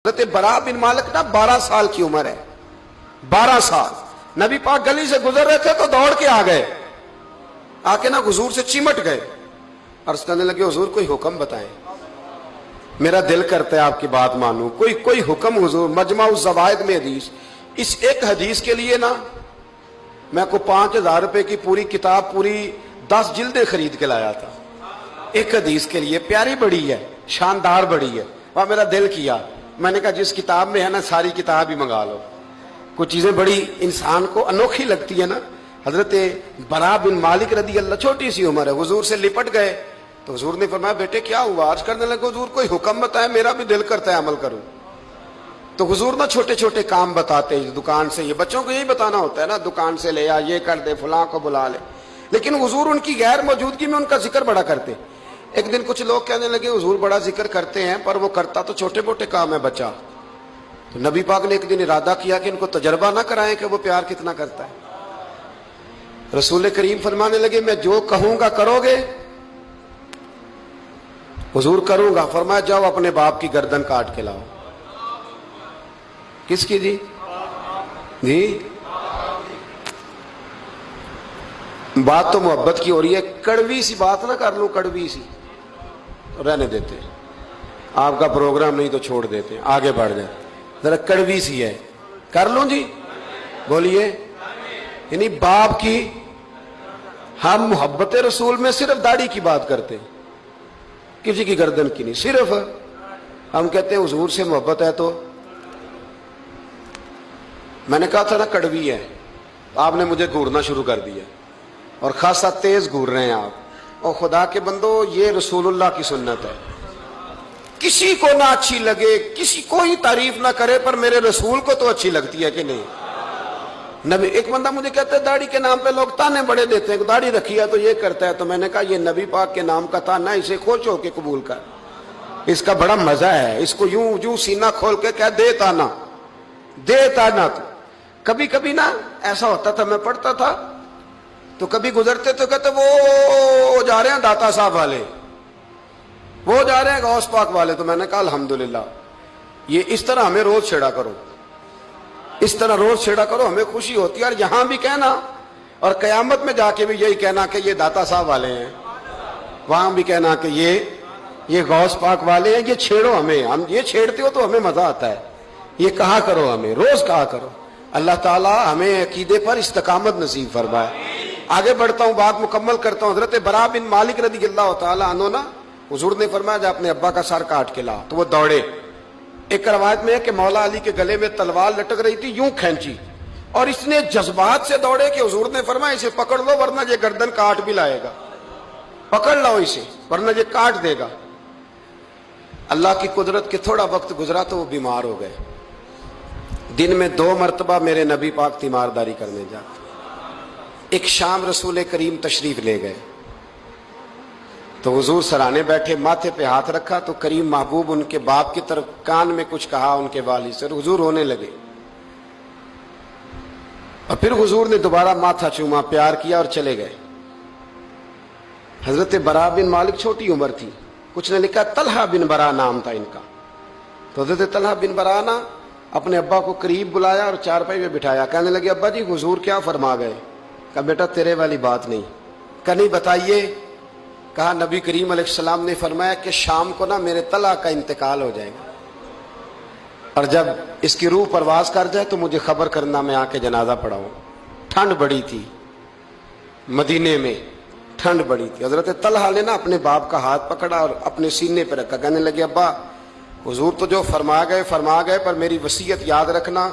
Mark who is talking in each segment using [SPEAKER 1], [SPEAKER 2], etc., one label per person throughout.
[SPEAKER 1] حضرت برا بن مالک نا 12 سال کی عمر ہے، 12 سال نبی پاک گلی سے گزر رہے تھے تو دوڑ کے آ گئے، آ کے نا حضور سے چمٹ گئے، عرض کرنے لگے حضور کوئی حکم بتائیں، میرا دل کرتا ہے آپ کی بات مانوں، کوئی حکم حضور۔ مجمع الزوائد میں حدیث، اس ایک حدیث کے لیے نا میں کو 5000 روپے کی پوری کتاب، پوری 10 جلدیں خرید کے لایا تھا، ایک حدیث کے لیے۔ پیاری بڑی ہے، شاندار بڑی ہے، وہاں میرا دل کیا، میں نے کہا جس کتاب میں ہے نا ساری کتاب ہی منگا لو، کچھ چیزیں بڑی انسان کو انوکھی لگتی ہے نا۔ حضرت برا بن مالک رضی اللہ، چھوٹی سی عمر ہے، حضور سے لپٹ گئے تو حضور نے فرمایا بیٹے کیا ہوا؟ عرض کرنے لگے حضور کوئی حکم بتائے، میرا بھی دل کرتا ہے عمل کروں۔ تو حضور نا چھوٹے چھوٹے کام بتاتے ہیں، دکان سے، یہ بچوں کو یہی بتانا ہوتا ہے نا، دکان سے لے آ، یہ کر دے، فلاں کو بلا لے، لیکن حضور ان کی غیر موجودگی میں ان کا ذکر بڑا کرتے۔ ایک دن کچھ لوگ کہنے لگے حضور بڑا ذکر کرتے ہیں پر وہ کرتا تو چھوٹے موٹے کام ہے بچہ۔ تو نبی پاک نے ایک دن ارادہ کیا کہ ان کو تجربہ نہ کرائیں کہ وہ پیار کتنا کرتا ہے۔ رسول کریم فرمانے لگے میں جو کہوں گا کرو گے؟ حضور کروں گا۔ فرمایا جاؤ اپنے باپ کی گردن کاٹ کے لاؤ۔ کس کی جی؟ بات تو محبت کی ہو رہی ہے، کڑوی سی بات نہ کر لوں، کڑوی سی رہنے دیتے، آپ کا پروگرام نہیں تو چھوڑ دیتے، آگے بڑھ جائے، ذرا کڑوی سی ہے، کر لوں جی، بولیے۔ یعنی باپ کی، ہم محبت رسول میں صرف داڑھی کی بات کرتے ہیں، کسی کی گردن کی نہیں، صرف ہم کہتے ہیں حضور سے محبت ہے تو میں نے کہا تھا نا کڑوی ہے، آپ نے مجھے گھورنا شروع کر دیا اور خاصا تیز گھور رہے ہیں آپ۔ اور خدا کے بندو یہ رسول اللہ کی سنت ہے، کسی کو نہ اچھی لگے، کسی کوئی تعریف نہ کرے، پر میرے رسول کو تو اچھی لگتی ہے کہ نہیں؟ نبی، ایک بندہ مجھے کہتا ہے داڑھی کے نام پہ لوگ تانے بڑے دیتے ہیں، داڑھی رکھی ہے تو یہ کرتا ہے، تو میں نے کہا یہ نبی پاک کے نام کا تانا، اسے خوش ہو کے قبول کر، اس کا بڑا مزہ ہے، اس کو یوں سینہ کھول کے کہہ دے تانا، دے تانا۔ تو کبھی کبھی نا ایسا ہوتا تھا، میں پڑھتا تھا تو کبھی گزرتے تو کہتے وہ جا رہے ہیں داتا صاحب والے، وہ جا رہے ہیں غوث پاک والے، تو میں نے کہا الحمدللہ، یہ اس طرح ہمیں روز چھیڑا کرو، اس طرح روز چھیڑا کرو، ہمیں خوشی ہوتی ہے، اور یہاں بھی کہنا اور قیامت میں جا کے بھی یہی کہنا کہ یہ داتا صاحب والے ہیں، وہاں بھی کہنا کہ یہ غوث پاک والے ہیں، یہ چھیڑو ہمیں، ہم یہ چھیڑتے ہو تو ہمیں مزہ آتا ہے، یہ کہا کرو، ہمیں روز کہا کرو۔ اللہ تعالی ہمیں عقیدے پر استقامت نصیب فرمائے۔ آگے بڑھتا ہوں، بات مکمل کرتا ہوں۔ حضرت برا بن مالک رضی اللہ تعالی عنہ نا، حضور نے فرمایا جا اپنے ابا کا سر کاٹ کے لا، تو وہ دوڑے۔ ایک روایت میں ہے کہ مولا علی کے گلے میں تلوار لٹک رہی تھی، یوں کھینچی، اور اس نے جذبات سے دوڑے کہ حضور نے فرمایا اسے پکڑ لو ورنہ یہ گردن کاٹ بھی لائے گا، پکڑ لو اسے ورنہ یہ کاٹ دے گا۔ اللہ کی قدرت کے تھوڑا وقت گزرا تو وہ بیمار ہو گئے۔ دن میں 2 مرتبہ میرے نبی پاک تیمارداری کرنے جاتے۔ ایک شام رسول کریم تشریف لے گئے تو حضور سرانے بیٹھے، ماتھے پہ ہاتھ رکھا تو کریم محبوب ان کے باپ کی طرف کان میں کچھ کہا ان کے والد سے، حضور رونے لگے، اور پھر حضور نے دوبارہ ماتھا چوما، پیار کیا اور چلے گئے۔ حضرت برا بن مالک چھوٹی عمر تھی، کچھ نے لکھا طلحہ بن برا نام تھا ان کا۔ تو حضرت طلحہ بن برا نا اپنے ابا کو قریب بلایا اور چارپائی میں بٹھایا، کہنے لگے ابا جی حضور کیا فرما گئے؟ کہا بیٹا تیرے والی بات نہیں۔ کہا نہیں بتائیے۔ کہا نبی کریم علیہ السلام نے فرمایا کہ شام کو نا میرے طلحہ کا انتقال ہو جائے گا، اور جب اس کی روح پرواز کر جائے تو مجھے خبر کرنا، میں آ کے جنازہ پڑھاؤں۔ ٹھنڈ بڑی تھی، مدینے میں ٹھنڈ بڑی تھی۔ حضرت طلحہ نے نا اپنے باپ کا ہاتھ پکڑا اور اپنے سینے پہ رکھا، کہنے لگے ابا حضور تو جو فرما گئے، پر میری وصیت یاد رکھنا،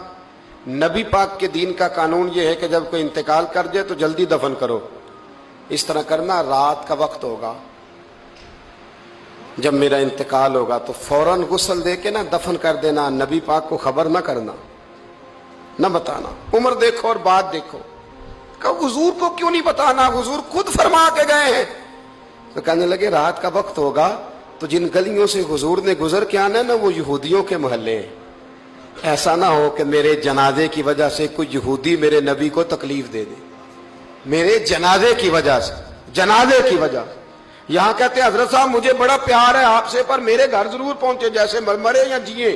[SPEAKER 1] نبی پاک کے دین کا قانون یہ ہے کہ جب کوئی انتقال کر جائے تو جلدی دفن کرو، اس طرح کرنا رات کا وقت ہوگا، جب میرا انتقال ہوگا تو فوراً غسل دے کے نا دفن کر دینا، نبی پاک کو خبر نہ کرنا، نہ بتانا۔ عمر دیکھو اور بات دیکھو، کہ حضور کو کیوں نہیں بتانا، حضور خود فرما کے گئے ہیں۔ تو کہنے لگے رات کا وقت ہوگا تو جن گلیوں سے حضور نے گزر کے آنا ہے نا وہ یہودیوں کے محلے ہیں، ایسا نہ ہو کہ میرے جنازے کی وجہ سے کوئی یہودی میرے نبی کو تکلیف دے دے، میرے جنازے کی وجہ سے، جنازے کی وجہ سے۔ یہاں کہتے ہیں حضرت صاحب مجھے بڑا پیار ہے آپ سے، پر میرے گھر ضرور پہنچے، جیسے مرے یا جیے،